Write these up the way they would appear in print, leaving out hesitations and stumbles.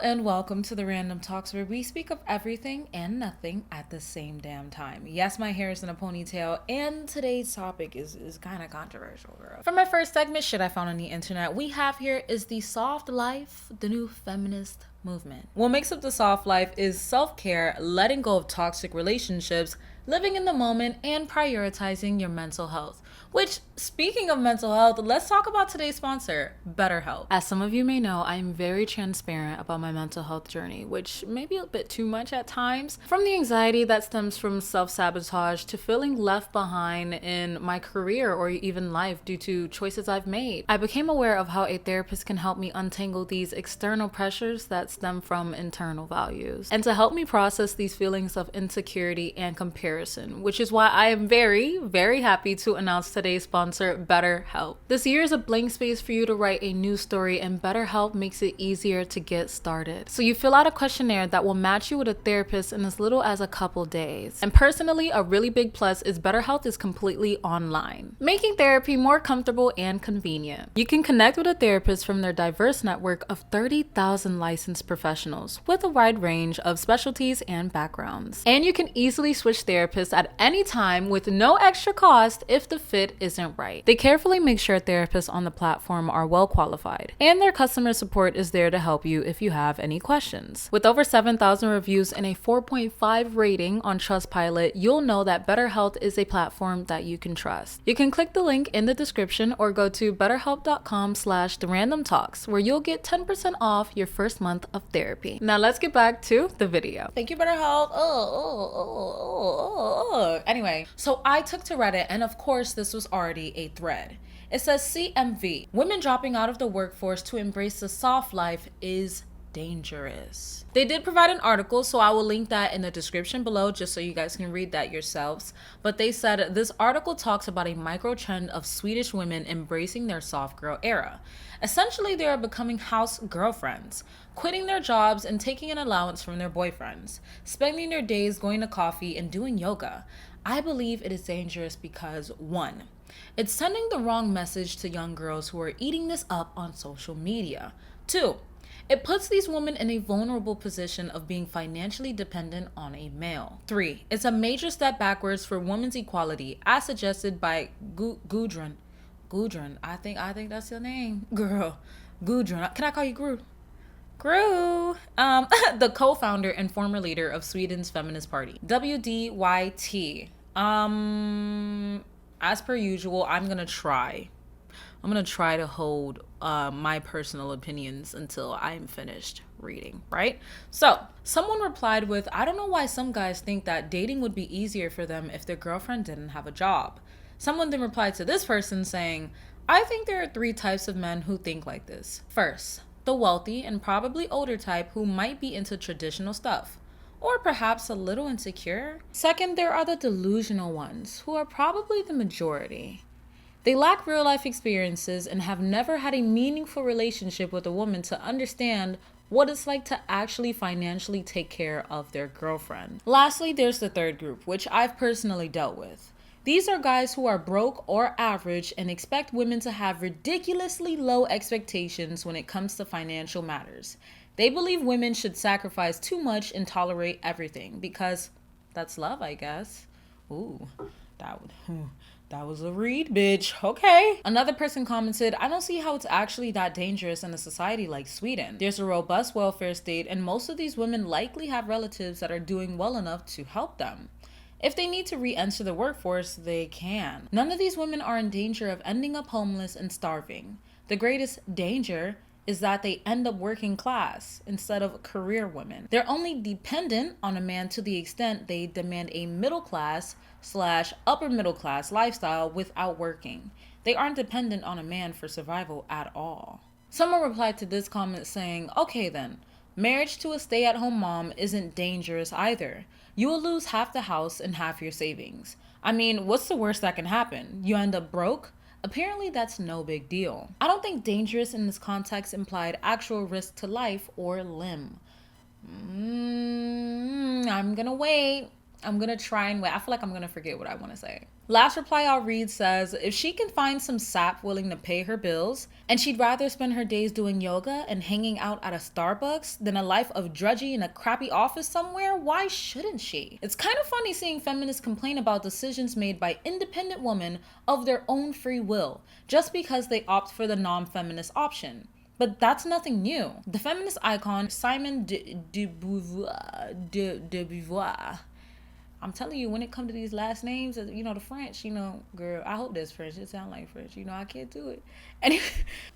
and welcome to the Random Talks, where we speak of everything and nothing at the same damn time. Yes, my hair is in a ponytail, and today's topic is kind of controversial, girl. For my first segment, shit I found on the internet, we have here is the soft life, the new feminist movement. What makes up the soft life is self-care, letting go of toxic relationships, living in the moment, and prioritizing your mental health. Which, speaking of mental health, let's talk about today's sponsor, BetterHelp. As some of you may know, I am very transparent about my mental health journey, which may be a bit too much at times. From the anxiety that stems from self-sabotage to feeling left behind in my career or even life due to choices I've made, I became aware of how a therapist can help me untangle these external pressures that stem from internal values, and to help me process these feelings of insecurity and comparison, which is why I am very, very happy to announce today's sponsor, BetterHelp. This year is a blank space for you to write a new story, and BetterHelp makes it easier to get started. So you fill out a questionnaire that will match you with a therapist in as little as a couple days. And personally, a really big plus is BetterHelp is completely online, making therapy more comfortable and convenient. You can connect with a therapist from their diverse network of 30,000 licensed professionals with a wide range of specialties and backgrounds. And you can easily switch therapists at any time with no extra cost if the fit isn't right. They carefully make sure therapists on the platform are well qualified, and their customer support is there to help you if you have any questions. With over 7,000 reviews and a 4.5 rating on Trustpilot, you'll know that BetterHelp is a platform that you can trust. You can click the link in the description or go to betterhelp.com/therandomtalks, where you'll get 10% off your first month of therapy. Now let's get back to the video. Thank you, BetterHelp. Anyway, so I took to Reddit, and of course this was already a thread. It says CMV, women dropping out of the workforce to embrace the soft life is dangerous. They did provide an article, so I will link that in the description below just so you guys can read that yourselves. But they said this article talks about a micro trend of Swedish women embracing their soft girl era. Essentially, they are becoming house girlfriends, quitting their jobs and taking an allowance from their boyfriends, spending their days going to coffee and doing yoga. I believe it is dangerous because 1, it's sending the wrong message to young girls who are eating this up on social media. 2, it puts these women in a vulnerable position of being financially dependent on a male. 3, it's a major step backwards for women's equality, as suggested by Gudrun. I think that's your name, girl. Gudrun. Can I call you Gru? Gru, the co-founder and former leader of Sweden's feminist party, WDYT. As per usual, I'm gonna try to hold my personal opinions until I'm finished reading, right? So someone replied with, I don't know why some guys think that dating would be easier for them if their girlfriend didn't have a job. Someone then replied to this person saying, I think there are 3 types of men who think like this. First, the wealthy and probably older type who might be into traditional stuff, or perhaps a little insecure. Second, there are the delusional ones, who are probably the majority. They lack real life experiences and have never had a meaningful relationship with a woman to understand what it's like to actually financially take care of their girlfriend. Lastly, there's the third group, which I've personally dealt with. These are guys who are broke or average and expect women to have ridiculously low expectations when it comes to financial matters. They believe women should sacrifice too much and tolerate everything because that's love, I guess. Ooh, that was a read, bitch. Okay. Another person commented, I don't see how it's actually that dangerous in a society like Sweden. There's a robust welfare state, and most of these women likely have relatives that are doing well enough to help them. If they need to re-enter the workforce, they can. None of these women are in danger of ending up homeless and starving. The greatest danger is that they end up working class instead of career women. They're only dependent on a man to the extent they demand a middle class / upper middle class lifestyle without working. They aren't dependent on a man for survival at all. Someone replied to this comment saying, okay then, marriage to a stay-at-home mom isn't dangerous either. You will lose half the house and half your savings. I mean, what's the worst that can happen? You end up broke? Apparently that's no big deal. I don't think dangerous in this context implied actual risk to life or limb. I'm gonna wait. I'm gonna try and wait. I feel like I'm gonna forget what I want to say. Last reply I'll read says, if she can find some sap willing to pay her bills, and she'd rather spend her days doing yoga and hanging out at a Starbucks than a life of drudgery in a crappy office somewhere, why shouldn't she? It's kind of funny seeing feminists complain about decisions made by independent women of their own free will, just because they opt for the non-feminist option. But that's nothing new. The feminist icon Simone de Beauvoir. I'm telling you, when it comes to these last names, the French, girl, I hope that's French. It sounds like French. I can't do it. And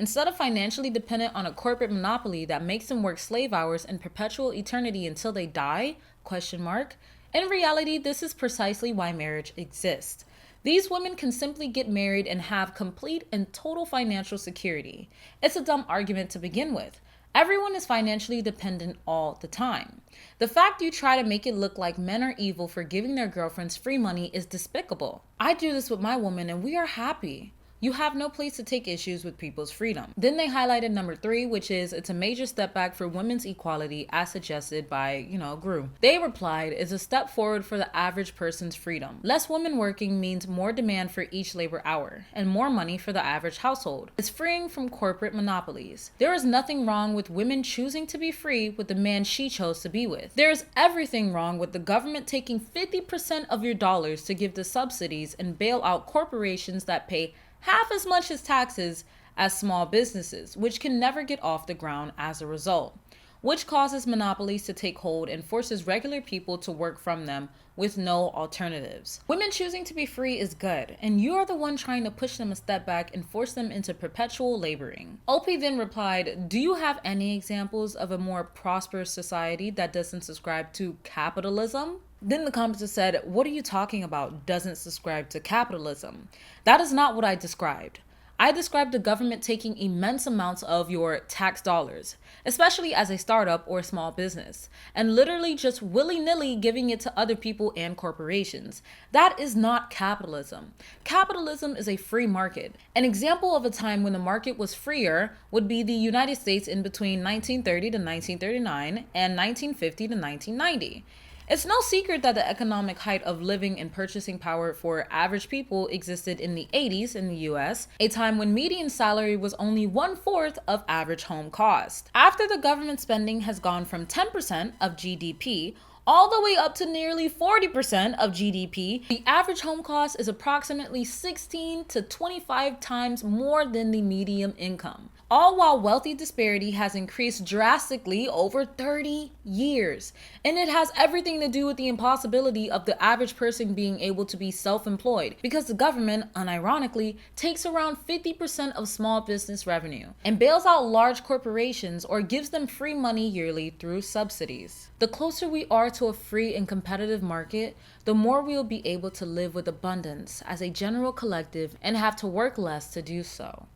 instead of financially dependent on a corporate monopoly that makes them work slave hours in perpetual eternity until they die, question mark, in reality, this is precisely why marriage exists. These women can simply get married and have complete and total financial security. It's a dumb argument to begin with. Everyone is financially dependent all the time. The fact you try to make it look like men are evil for giving their girlfriends free money is despicable. I do this with my woman and we are happy. You have no place to take issues with people's freedom. Then they highlighted number 3, which is it's a major step back for women's equality as suggested by, GRU. They replied, it's a step forward for the average person's freedom. Less women working means more demand for each labor hour and more money for the average household. It's freeing from corporate monopolies. There is nothing wrong with women choosing to be free with the man she chose to be with. There is everything wrong with the government taking 50% of your dollars to give to subsidies and bail out corporations that pay half as much as taxes as small businesses, which can never get off the ground as a result, which causes monopolies to take hold and forces regular people to work from them with no alternatives. Women choosing to be free is good, and you are the one trying to push them a step back and force them into perpetual laboring. OP then replied, do you have any examples of a more prosperous society that doesn't subscribe to capitalism? Then the commenter said, what are you talking about, doesn't subscribe to capitalism? That is not what I described. I described the government taking immense amounts of your tax dollars, especially as a startup or small business, and literally just willy-nilly giving it to other people and corporations. That is not capitalism. Capitalism is a free market. An example of a time when the market was freer would be the United States in between 1930 to 1939 and 1950 to 1990. It's no secret that the economic height of living and purchasing power for average people existed in the 80s in the US, a time when median salary was only 1/4 of average home cost. After the government spending has gone from 10% of GDP all the way up to nearly 40% of GDP, the average home cost is approximately 16 to 25 times more than the median income. All while wealthy disparity has increased drastically over 30 years. And it has everything to do with the impossibility of the average person being able to be self-employed, because the government, unironically, takes around 50% of small business revenue and bails out large corporations or gives them free money yearly through subsidies. The closer we are to a free and competitive market, the more we will be able to live with abundance as a general collective and have to work less to do so.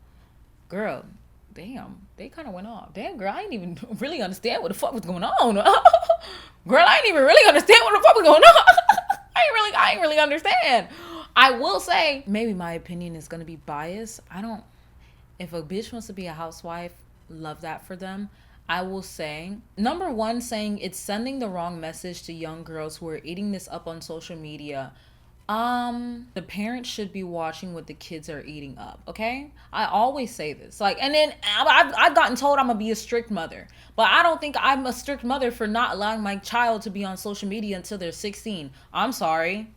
Girl, damn, they kind of went off. Damn, girl, I didn't even really understand what the fuck was going on. Girl, I didn't even really understand what the fuck was going on. I ain't really understand. I will say, maybe my opinion is gonna be biased. If a bitch wants to be a housewife, love that for them. I will say, number one, saying it's sending the wrong message to young girls who are eating this up on social media. The parents should be watching what the kids are eating up, okay? I always say this. And then I've gotten told I'm gonna be a strict mother, but I don't think I'm a strict mother for not allowing my child to be on social media until they're 16. I'm sorry.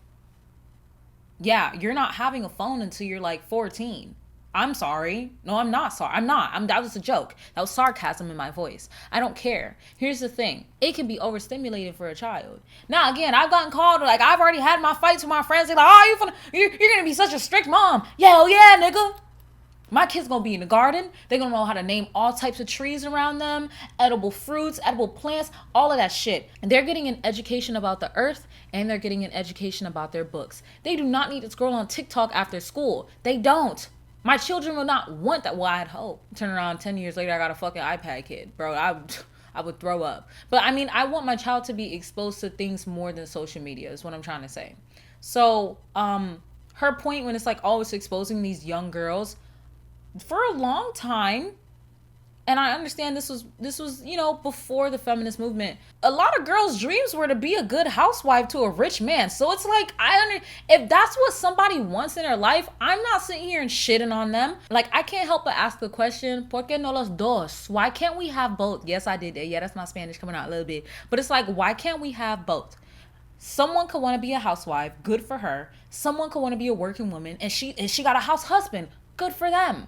Yeah, you're not having a phone until you're 14. I'm sorry. No, I'm not sorry. That was a joke. That was sarcasm in my voice. I don't care. Here's the thing. It can be overstimulating for a child. Now, again, I've gotten called, I've already had my fights with my friends. They're like, oh, you're going to be such a strict mom. Hell yeah, nigga. My kid's going to be in the garden. They're going to know how to name all types of trees around them, edible fruits, edible plants, all of that shit. And they're getting an education about the earth, and they're getting an education about their books. They do not need to scroll on TikTok after school. They don't. My children will not want that. Well, I'd hope. Turn around 10 years later, I got a fucking iPad kid. Bro, I would throw up. But I want my child to be exposed to things more than social media is what I'm trying to say. So, her point when it's always exposing these young girls, for a long time, And I understand this was before the feminist movement. A lot of girls' dreams were to be a good housewife to a rich man. So it's like if that's what somebody wants in their life, I'm not sitting here and shitting on them. Like, I can't help but ask the question, ¿por qué no los dos? Why can't we have both? Yes, I did. Yeah, that's my Spanish coming out a little bit. But it's like, why can't we have both? Someone could want to be a housewife, good for her. Someone could want to be a working woman, and she got a house husband, good for them.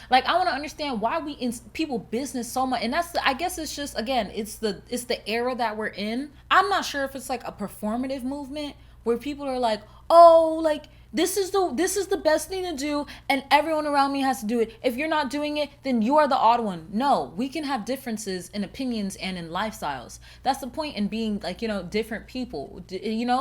Like, I want to understand why we in people business so much, and I guess it's just, again, it's the era that we're in. I'm not sure if it's like a performative movement where people are like, oh, like, this is the best thing to do, and everyone around me has to do it. If you're not doing it, then you are the odd one. No, we can have differences in opinions and in lifestyles. That's the point in being, like, different people,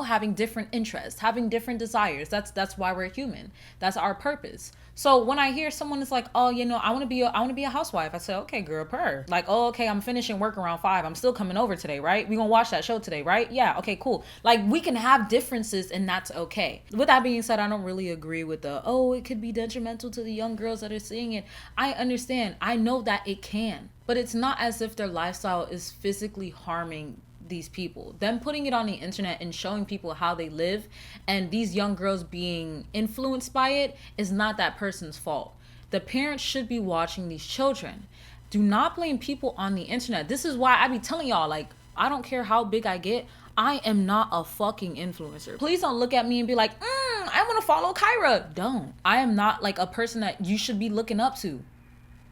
having different interests, having different desires. That's why we're human. That's our purpose. So when I hear someone is like, oh, I want to be a housewife, I say, okay, girl, purr. Like, oh, okay, I'm finishing work around 5. I'm still coming over today, right? We gonna watch that show today, right? Yeah, okay, cool. Like, we can have differences, and that's okay. With that being said, I don't really agree with it could be detrimental to the young girls that are seeing it. I understand. I know that it can, but it's not as if their lifestyle is physically harming these people. Them putting it on the internet and showing people how they live, and these young girls being influenced by it, is not that person's fault. The parents should be watching these children. Do not blame people on the internet. This is why I be telling y'all, like, I don't care how big I get, I am not a fucking influencer. Please don't look at me and be like, I want to follow Kyra. Don't. I am not like a person that you should be looking up to,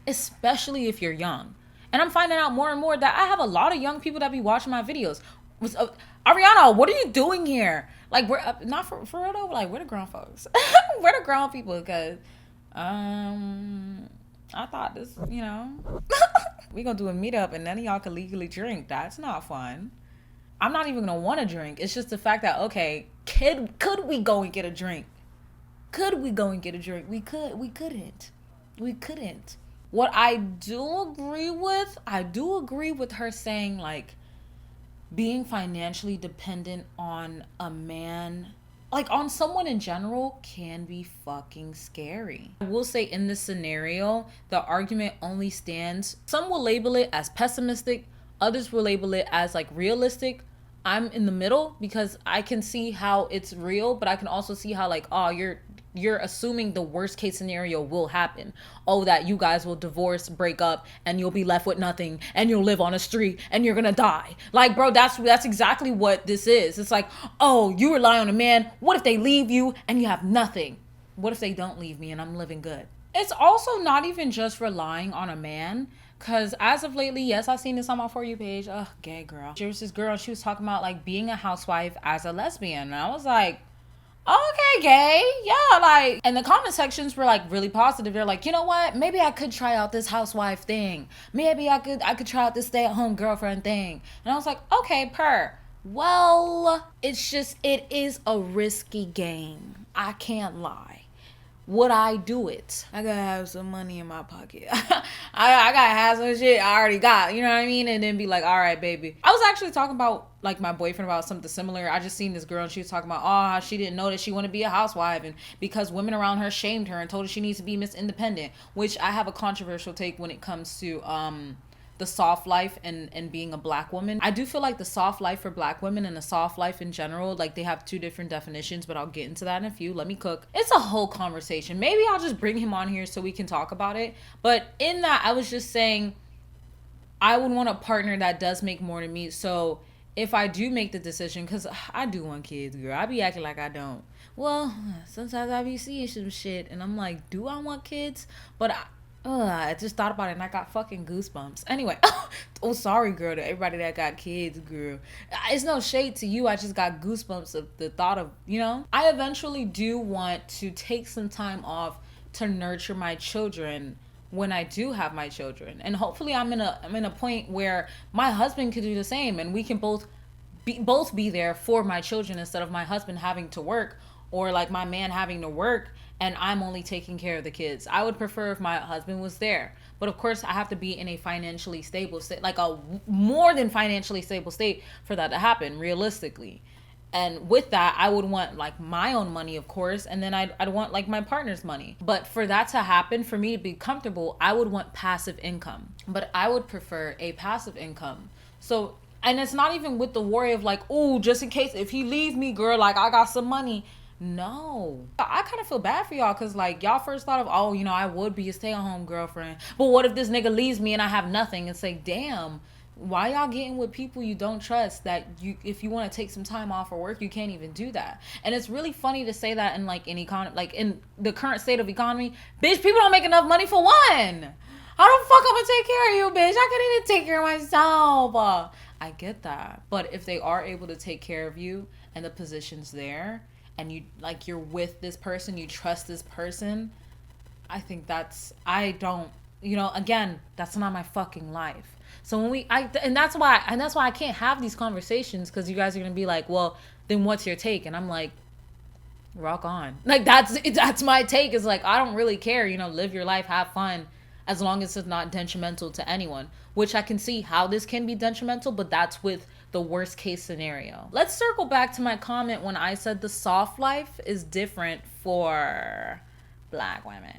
especially if you're young. And I'm finding out more and more that I have a lot of young people that be watching my videos. Ariana, what are you doing here? Like, we're not for real though. Like, we're the grown folks. We're the grown people, because I thought this, we gonna do a meetup and none of y'all can legally drink. That's not fun. I'm not even gonna want to drink. It's just the fact that, okay, could we go and get a drink? Could we go and get a drink? We couldn't. What I do agree with her saying, like, being financially dependent on a man, like on someone in general, can be fucking scary. I will say, in this scenario, the argument only stands. Some will label it as pessimistic, others will label it as like realistic. I'm in the middle because I can see how it's real, but I can also see how, like, oh, you're assuming the worst case scenario will happen. Oh, that you guys will divorce, break up, and you'll be left with nothing, and you'll live on a street, and you're gonna die. Like, bro, that's exactly what this is. It's like, oh, you rely on a man. What if they leave you and you have nothing? What if they don't leave me and I'm living good? It's also not even just relying on a man. Because as of lately, yes, I've seen this on my For You page. Ugh, gay girl. There was this girl, she was talking about, like, being a housewife as a lesbian. And I was like, okay, gay. Yeah, like, and the comment sections were, like, really positive. They're like, you know what? Maybe I could try out this housewife thing. Maybe I could try out this stay-at-home girlfriend thing. And I was like, okay, well, it is a risky game. I can't lie. Would I do it? I gotta have some money in my pocket. I gotta have some shit I already got, you know what I mean? And then be like, all right, baby. I was actually talking about, like, my boyfriend about something similar. I just seen this girl and she was talking about, oh, she didn't know that she wanted to be a housewife, and because women around her shamed her and told her she needs to be Miss Independent, which I have a controversial take when it comes to the soft life and being a black woman. I do feel like the soft life for black women and the soft life in general, like, they have two different definitions, but I'll get into that in a few. Let me cook. It's a whole conversation. Maybe I'll just bring him on here so we can talk about it. But in that, I was just saying, I would want a partner that does make more than me. So if I do make the decision, because I do want kids, girl. I be acting like I don't. Well, sometimes I be seeing some shit and I'm like, do I want kids? But I just thought about it and I got fucking goosebumps. Anyway, oh, sorry, girl, to everybody that got kids, girl. It's no shade to you. I just got goosebumps of the thought of, I eventually do want to take some time off to nurture my children when I do have my children. And hopefully I'm in a point where my husband could do the same and we can both be there for my children instead of my husband having to work, or like my man having to work and I'm only taking care of the kids. I would prefer if my husband was there. But of course, I have to be in a financially stable state, like a more than financially stable state for that to happen, realistically. And with that, I would want like my own money, of course, and then I'd want like my partner's money. But for that to happen, for me to be comfortable, I would want passive income. But I would prefer a passive income. So, and it's not even with the worry of like, oh, just in case if he leave me, girl, like I got some money. No. I kind of feel bad for y'all because like y'all first thought of, oh, I would be a stay-at-home girlfriend. But what if this nigga leaves me and I have nothing? It's like, damn, why y'all getting with people you don't trust that you, if you want to take some time off or work, you can't even do that. And it's really funny to say that in like an economy, like in the current state of economy, bitch, people don't make enough money for one. How the fuck I'm gonna take care of you, bitch? I can't even take care of myself. I get that. But if they are able to take care of you and the position's there and you like you're with this person, you trust this person, I think that's, I don't, again, that's not my fucking life. So and that's why I can't have these conversations, because you guys are gonna be like, well, then what's your take? And I'm like, rock on. Like that's my take. Is like, I don't really care. Live your life, have fun, as long as it's not detrimental to anyone. Which I can see how this can be detrimental, but that's with the worst case scenario. Let's circle back to my comment when I said the soft life is different for Black women.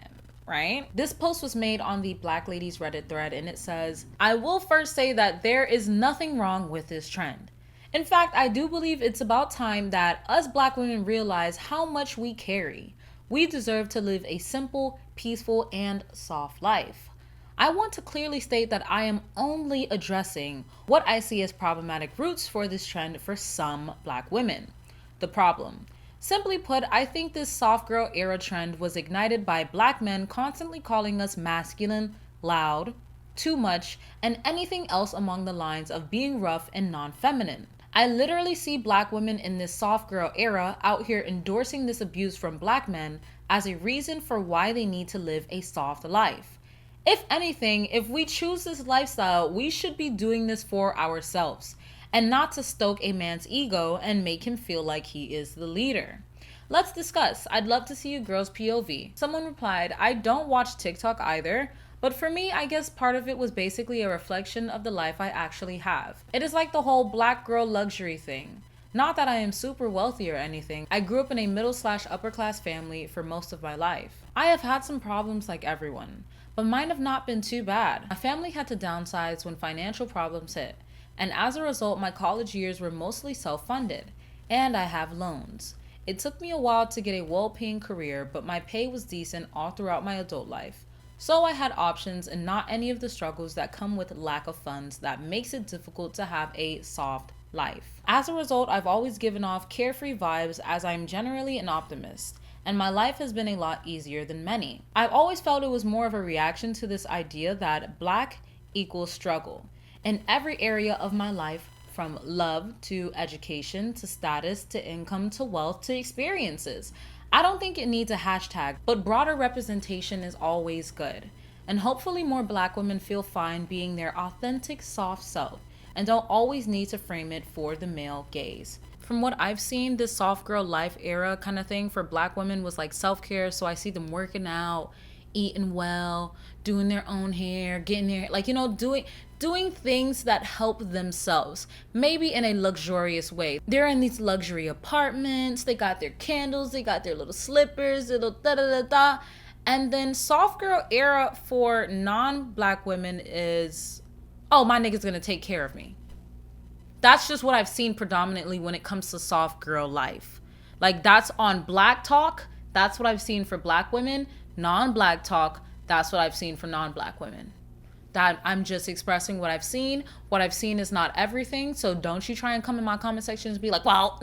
Right? This post was made on the Black Ladies Reddit thread, and it says, I will first say that there is nothing wrong with this trend. In fact, I do believe it's about time that us Black women realize how much we carry. We deserve to live a simple, peaceful, and soft life. I want to clearly state that I am only addressing what I see as problematic roots for this trend for some Black women. The problem. Simply put, I think this soft girl era trend was ignited by Black men constantly calling us masculine, loud, too much, and anything else along the lines of being rough and non-feminine. I literally see Black women in this soft girl era out here endorsing this abuse from Black men as a reason for why they need to live a soft life. If anything, if we choose this lifestyle, we should be doing this for ourselves, and not to stoke a man's ego and make him feel like he is the leader. Let's discuss. I'd love to see you girls' POV. Someone replied, I don't watch TikTok either, but for me, I guess part of it was basically a reflection of the life I actually have. It is like the whole Black girl luxury thing. Not that I am super wealthy or anything. I grew up in a middle/upper class family for most of my life. I have had some problems like everyone, but mine have not been too bad. My family had to downsize when financial problems hit. And as a result, my college years were mostly self-funded, and I have loans. It took me a while to get a well-paying career, but my pay was decent all throughout my adult life. So I had options and not any of the struggles that come with lack of funds that makes it difficult to have a soft life. As a result, I've always given off carefree vibes as I'm generally an optimist, and my life has been a lot easier than many. I've always felt it was more of a reaction to this idea that Black equals struggle. In every area of my life, from love to education to status to income to wealth to experiences. I don't think it needs a hashtag, but broader representation is always good. And hopefully more Black women feel fine being their authentic soft self and don't always need to frame it for the male gaze. From what I've seen, this soft girl life era kind of thing for Black women was like self-care, so I see them working out, eating well, doing their own hair, getting their, like, doing things that help themselves, maybe in a luxurious way. They're in these luxury apartments, they got their candles, they got their little slippers, little da-da-da-da. And then soft girl era for non-Black women is, oh, my nigga's gonna take care of me. That's just what I've seen predominantly when it comes to soft girl life. Like, that's on Black talk, that's what I've seen for Black women. Non-Black talk, that's what I've seen for non-Black women. That I'm just expressing what I've seen. What I've seen is not everything, so don't you try and come in my comment section and be like, well,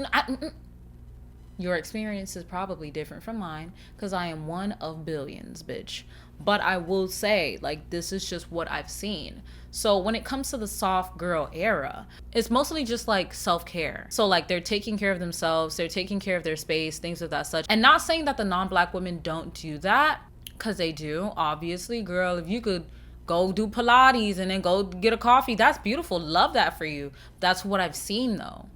your experience is probably different from mine, because I am one of billions, bitch. But I will say, like, this is just what I've seen. So when it comes to the soft girl era, it's mostly just like self-care. So like they're taking care of themselves, they're taking care of their space, things of that such. And not saying that the non-Black women don't do that, because they do, obviously. Girl, if you could go do Pilates and then go get a coffee, that's beautiful. Love that for you. That's what I've seen though.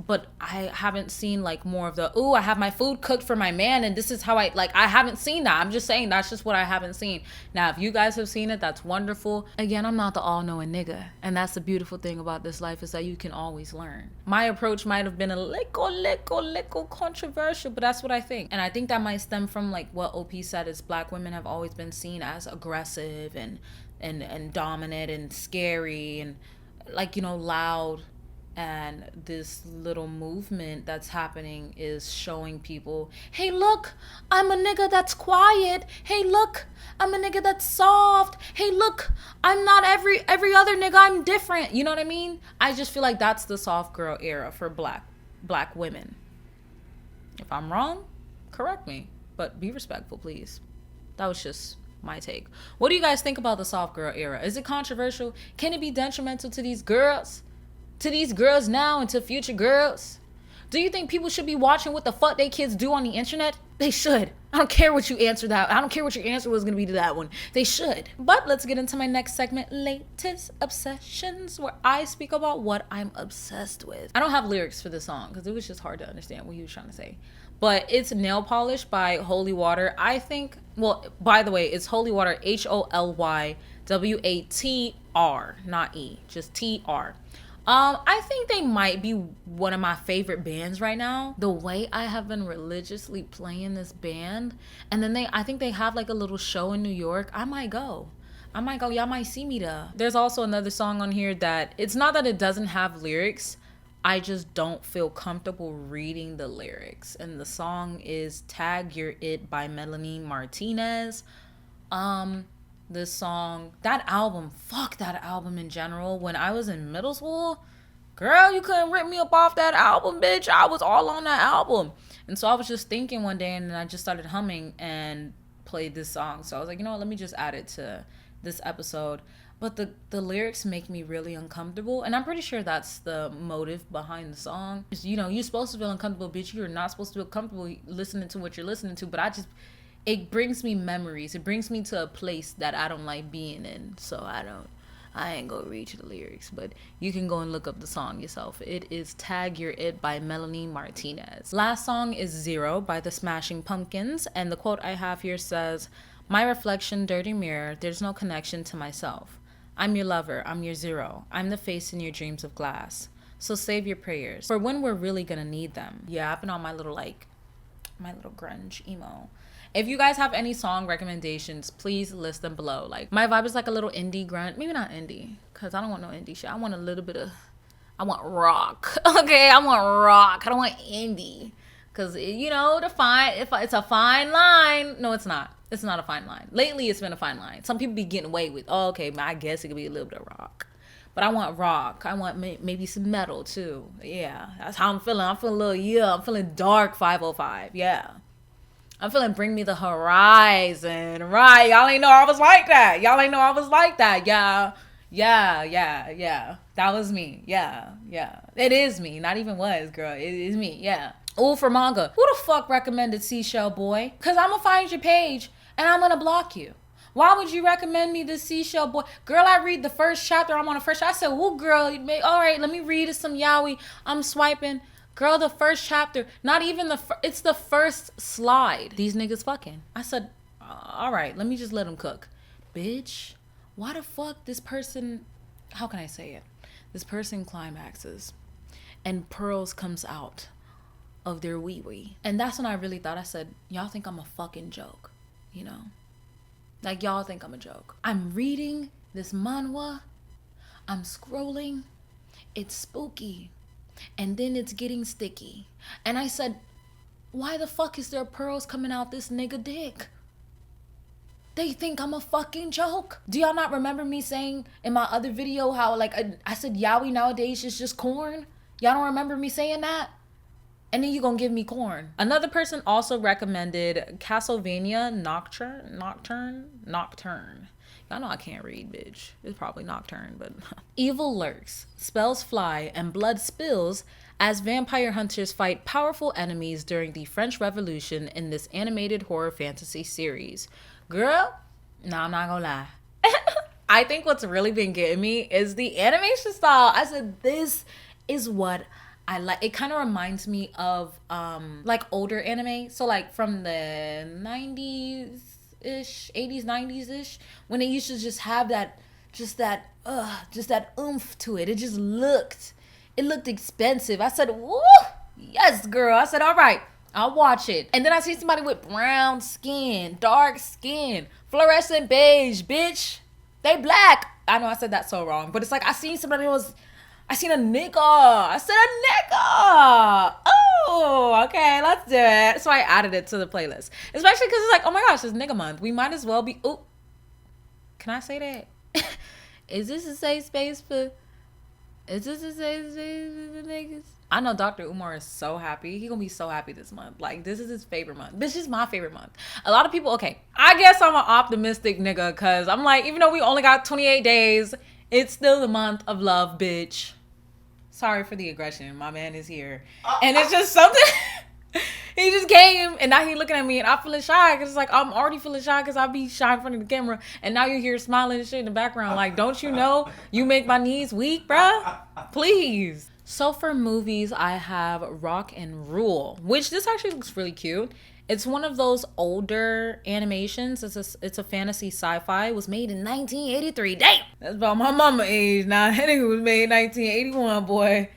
but I haven't seen like more of the, ooh, I have my food cooked for my man and this is how I haven't seen that. I'm just saying that's just what I haven't seen. Now, if you guys have seen it, that's wonderful. Again, I'm not the all-knowing nigga. And that's the beautiful thing about this life is that you can always learn. My approach might have been a little controversial, but that's what I think. And I think that might stem from like what OP said is Black women have always been seen as aggressive and dominant and scary and like, you know, loud. And this little movement that's happening is showing people, hey, look, I'm a nigga that's quiet. Hey, look, I'm a nigga that's soft. Hey, look, I'm not every other nigga. I'm different. You know what I mean? I just feel like that's the soft girl era for black women. If I'm wrong, correct me, but be respectful, please. That was just my take. What do you guys think about the soft girl era? Is it controversial? Can it be detrimental to these girls? To these girls now and to future girls? Do you think people should be watching what the fuck they kids do on the internet? They should. I don't care what you answer that. I don't care what your answer was going to be to that one. They should. But let's get into my next segment, Latest Obsessions, where I speak about what I'm obsessed with. I don't have lyrics for this song because it was just hard to understand what he was trying to say. But it's Nail Polish by Holy Water. I think, well, by the way, it's Holy Water, HOLYWATR, not E, just TR. I think they might be one of my favorite bands right now. The way I have been religiously playing this band, and then I think they have like a little show in New York. I might go. Y'all might see me there. There's also another song on here that, it's not that it doesn't have lyrics, I just don't feel comfortable reading the lyrics. And the song is Tag You're It by Melanie Martinez. This song, that album, fuck that album in general. When I was in middle school, girl, you couldn't rip me up off that album, bitch. I was all on that album. And so I was just thinking one day, and then I just started humming and played this song. So I was like, you know what, let me just add it to this episode. But the lyrics make me really uncomfortable, and I'm pretty sure that's the motive behind the song. You know, you're supposed to feel uncomfortable, bitch. You're not supposed to feel comfortable listening to what you're listening to, but it brings me memories. It brings me to a place that I don't like being in. So I ain't gonna read you the lyrics, but you can go and look up the song yourself. It is Tag You're It by Melanie Martinez. Last song is Zero by the Smashing Pumpkins, and the quote I have here says, "My reflection, dirty mirror, there's no connection to myself. I'm your lover, I'm your zero. I'm the face in your dreams of glass. So save your prayers for when we're really gonna need them." Yeah, I've been on my little grunge emo. If you guys have any song recommendations, please list them below. Like, my vibe is like a little indie grunt. Maybe not indie, because I don't want no indie shit. I want a little bit of, I want rock. Okay, I want rock. I don't want indie. Because, you know, it's a fine line. No, it's not. It's not a fine line. Lately, it's been a fine line. Some people be getting away with, oh, okay, I guess it could be a little bit of rock. But I want rock. I want maybe some metal, too. Yeah, that's how I'm feeling. I'm feeling dark 505. Yeah. I'm feeling Bring Me the Horizon. Right. Y'all ain't know I was like that. Yeah. That was me. Yeah. It is me. Not even was, girl. It is me. Yeah. Ooh, for manga. Who the fuck recommended Seashell Boy? Because I'm going to find your page and I'm going to block you. Why would you recommend me this Seashell Boy? Girl, I read the first chapter. I'm on the first chapter. I said, well, girl, all right, let me read some yaoi. I'm swiping. Girl, the first chapter, not even it's the first slide. These niggas fucking. I said, all right, let me just let them cook. Bitch, why the fuck this person, how can I say it? This person climaxes and pearls comes out of their wee-wee. And that's when I really thought, I said, y'all think I'm a fucking joke, you know? Like, y'all think I'm a joke. I'm reading this manhwa. I'm scrolling. It's spooky. And then it's getting sticky. And I said, why the fuck is there pearls coming out this nigga dick? They think I'm a fucking joke. Do y'all not remember me saying in my other video how, like, I said yaoi nowadays is just corn? Y'all don't remember me saying that? And then you gonna give me corn. Another person also recommended Castlevania Nocturne. Y'all know I can't read, bitch. It's probably Nocturne, but evil lurks, spells fly, and blood spills as vampire hunters fight powerful enemies during the French Revolution in this animated horror fantasy series. Girl, no, I'm not gonna lie. I think what's really been getting me is the animation style. I said, this is what I like it. Kind of reminds me of like older anime, so like from the 90s ish, 80s, 90s ish, when they used to just have that, just that oomph to it. It looked expensive. I said, woo, yes, girl. I said, all right, I'll watch it. And then I see somebody with brown skin, dark skin, fluorescent beige, bitch. They black. I know I said that so wrong, but it's like I seen a nigga. I said a nigga. Oh, okay, let's do it. So I added it to the playlist. Especially because it's like, oh my gosh, it's nigga month. We might as well be. Ooh, can I say that? Is this a safe space for? Is this a safe space for niggas? I know Dr. Umar is so happy. He gonna be so happy this month. Like, this is his favorite month. This is my favorite month. A lot of people, okay, I guess I'm an optimistic nigga because I'm like, even though we only got 28 days, it's still the month of love, bitch. Sorry for the aggression. My man is here. And it's just something. He just came and now he looking at me and I'm feeling shy because it's like I'm already feeling shy because I be shy in front of the camera and now you're here smiling and shit in the background. Like, don't you know you make my knees weak, bruh? Please. So for movies, I have Rock and Rule, which this actually looks really cute. It's one of those older animations. It's a fantasy sci-fi. It was made in 1983. Damn! That's about my mama age now. I think it was made in 1981, boy.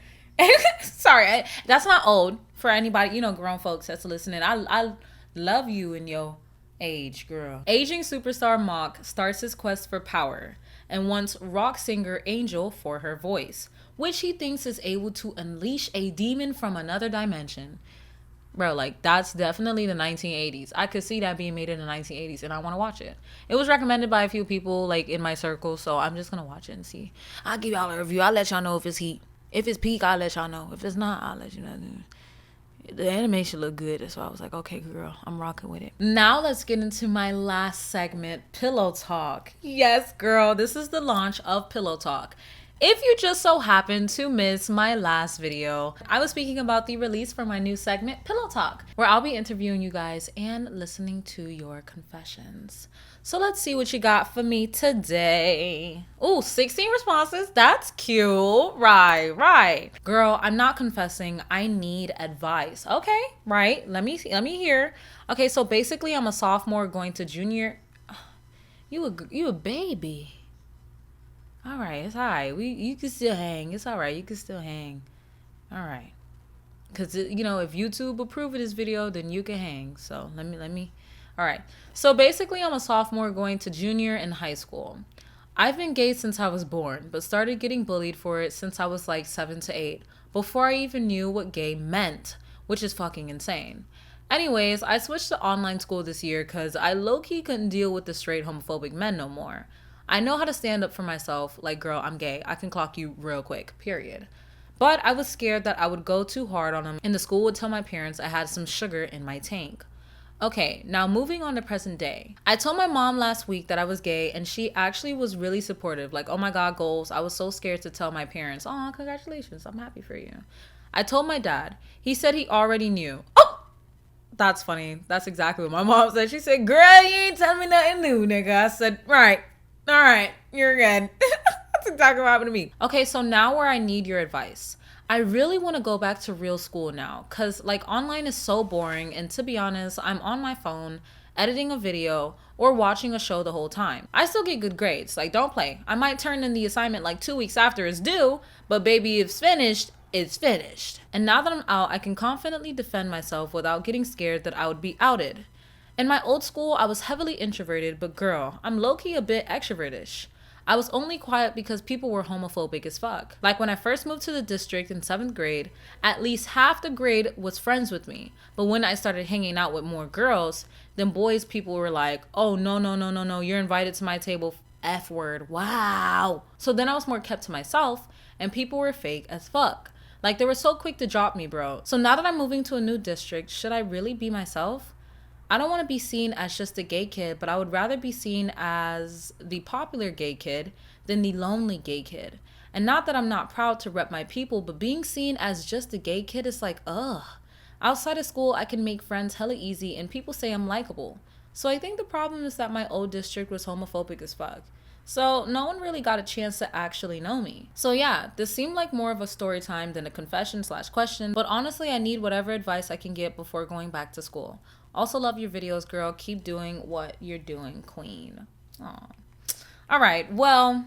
Sorry, that's not old for anybody, grown folks that's listening. I love you in your age, girl. Aging superstar Mock starts his quest for power and wants rock singer Angel for her voice, which he thinks is able to unleash a demon from another dimension. Bro, like, that's definitely the 1980s. I could see that being made in the 1980s, and I want to watch it. It was recommended by a few people, like, in my circle, so I'm just going to watch it and see. I'll give y'all a review. I'll let y'all know if it's heat. If it's peak, I'll let y'all know. If it's not, I'll let you know. The animation looked good, so I was like, okay, girl, I'm rocking with it. Now let's get into my last segment, Pillow Talk. Yes, girl, this is the launch of Pillow Talk. If you just so happen to miss my last video, I was speaking about the release for my new segment, Pillow Talk, where I'll be interviewing you guys and listening to your confessions. So let's see what you got for me today. Ooh, 16 responses. That's cute. Right. Girl, I'm not confessing. I need advice. Okay, right. Let me hear. Okay, so basically I'm a sophomore going to junior. You a baby. All right, it's all right. You can still hang. It's all right. You can still hang. All right. Because, if YouTube approve of this video, then you can hang. So let me. All right. So basically, I'm a sophomore going to junior in high school. I've been gay since I was born, but started getting bullied for it since I was like 7 to 8, before I even knew what gay meant, which is fucking insane. Anyways, I switched to online school this year because I low-key couldn't deal with the straight homophobic men no more. I know how to stand up for myself, like, girl, I'm gay. I can clock you real quick, period. But I was scared that I would go too hard on them and the school would tell my parents I had some sugar in my tank. Okay, now moving on to present day. I told my mom last week that I was gay and she actually was really supportive. Like, oh my God, goals. I was so scared to tell my parents. Oh, congratulations. I'm happy for you. I told my dad. He said he already knew. Oh! That's funny. That's exactly what my mom said. She said, girl, you ain't telling me nothing new, nigga. I said, right. All right, you're good. That's exactly what happened to me. Okay, so now where I need your advice. I really want to go back to real school now because, like, online is so boring. And to be honest, I'm on my phone editing a video or watching a show the whole time. I still get good grades. Like, don't play. I might turn in the assignment like 2 weeks after it's due, but baby, if it's finished, it's finished. And now that I'm out, I can confidently defend myself without getting scared that I would be outed. In my old school, I was heavily introverted, but girl, I'm low-key a bit extrovertish. I was only quiet because people were homophobic as fuck. Like when I first moved to the district in 7th grade, at least half the grade was friends with me. But when I started hanging out with more girls, then boys, people were like, oh, no, you're invited to my table, F word, wow. So then I was more kept to myself, and people were fake as fuck. Like they were so quick to drop me, bro. So now that I'm moving to a new district, should I really be myself? I don't want to be seen as just a gay kid, but I would rather be seen as the popular gay kid than the lonely gay kid. And not that I'm not proud to rep my people, but being seen as just a gay kid is like, ugh. Outside of school, I can make friends hella easy and people say I'm likable. So I think the problem is that my old district was homophobic as fuck. So no one really got a chance to actually know me. So yeah, this seemed like more of a story time than a confession slash question, but honestly, I need whatever advice I can get before going back to school. Also love your videos, girl. Keep doing what you're doing, queen. Aw. All right, well,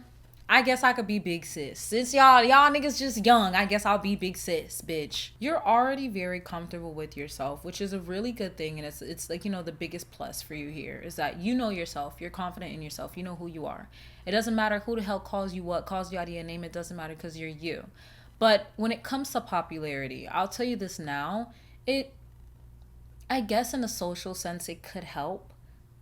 I guess I could be big sis. Since y'all niggas just young, I guess I'll be big sis, bitch. You're already very comfortable with yourself, which is a really good thing, and it's like, the biggest plus for you here is that you know yourself, you're confident in yourself, you know who you are. It doesn't matter who the hell calls you what, calls you out of your name, it doesn't matter because you're you. But when it comes to popularity, I'll tell you this now, I guess in a social sense it could help,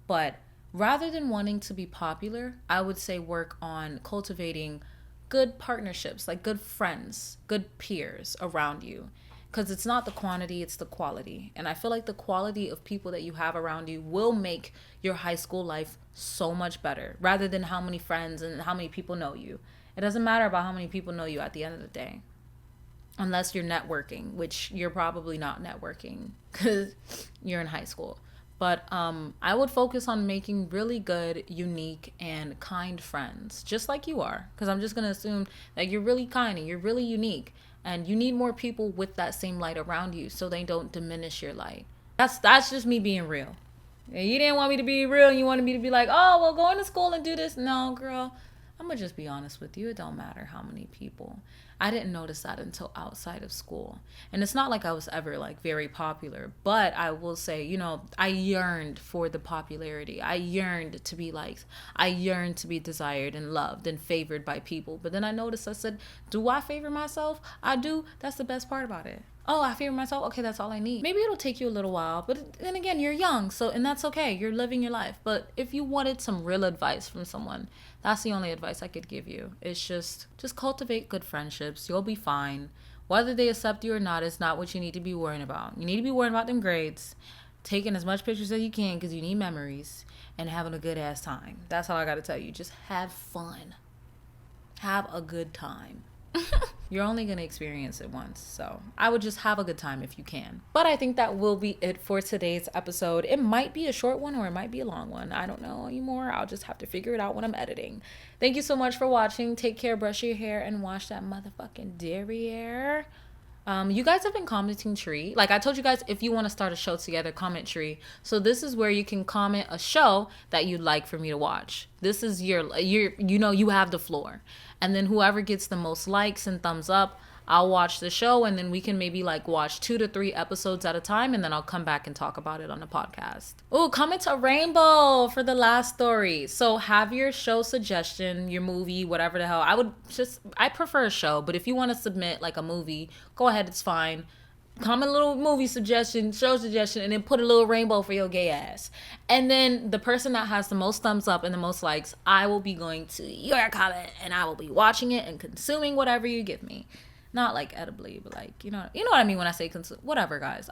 but rather than wanting to be popular, I would say work on cultivating good partnerships, like good friends, good peers around you. Because it's not the quantity, it's the quality. And I feel like the quality of people that you have around you will make your high school life so much better, rather than how many friends and how many people know you. It doesn't matter about how many people know you at the end of the day, unless you're networking, which you're probably not networking because you're in high school. But I would focus on making really good, unique, and kind friends, just like you are. Because I'm just going to assume that you're really kind and you're really unique. And you need more people with that same light around you so they don't diminish your light. That's just me being real. You didn't want me to be real. You wanted me to be like, oh, well, going to school and do this. No, girl. I'm going to just be honest with you. It don't matter how many people. I didn't notice that until outside of school. And it's not like I was ever like very popular, but I will say, I yearned for the popularity. I yearned to be liked. I yearned to be desired and loved and favored by people. But then I noticed, I said, do I favor myself? I do. That's the best part about it. Oh, I favor myself. Okay, that's all I need. Maybe it'll take you a little while, but then again, you're young, and that's okay. You're living your life. But if you wanted some real advice from someone, that's the only advice I could give you. It's just cultivate good friendships. You'll be fine. Whether they accept you or not is not what you need to be worrying about. You need to be worrying about them grades, taking as much pictures as you can because you need memories, and having a good ass time. That's all I got to tell you. Just have fun. Have a good time. You're only going to experience it once, so I would just have a good time if you can. But I think that will be it for today's episode. It might be a short one or it might be a long one. I don't know anymore. I'll just have to figure it out when I'm editing. Thank you so much for watching. Take care, brush your hair, and wash that motherfucking derriere. You guys have been commenting Tree. Like I told you guys, if you want to start a show together, comment Tree. So this is where you can comment a show that you'd like for me to watch. This is you have the floor. And then whoever gets the most likes and thumbs up, I'll watch the show, and then we can maybe like watch 2 to 3 episodes at a time, and then I'll come back and talk about it on the podcast. Oh, comment a rainbow for the last story. So have your show suggestion, your movie, whatever the hell. I prefer a show, but if you want to submit like a movie, go ahead, it's fine. Comment a little movie suggestion, show suggestion, and then put a little rainbow for your gay ass. And then the person that has the most thumbs up and the most likes, I will be going to your comment, and I will be watching it and consuming whatever you give me. Not like edibly, but like, you know what I mean when I say consume. Whatever, guys.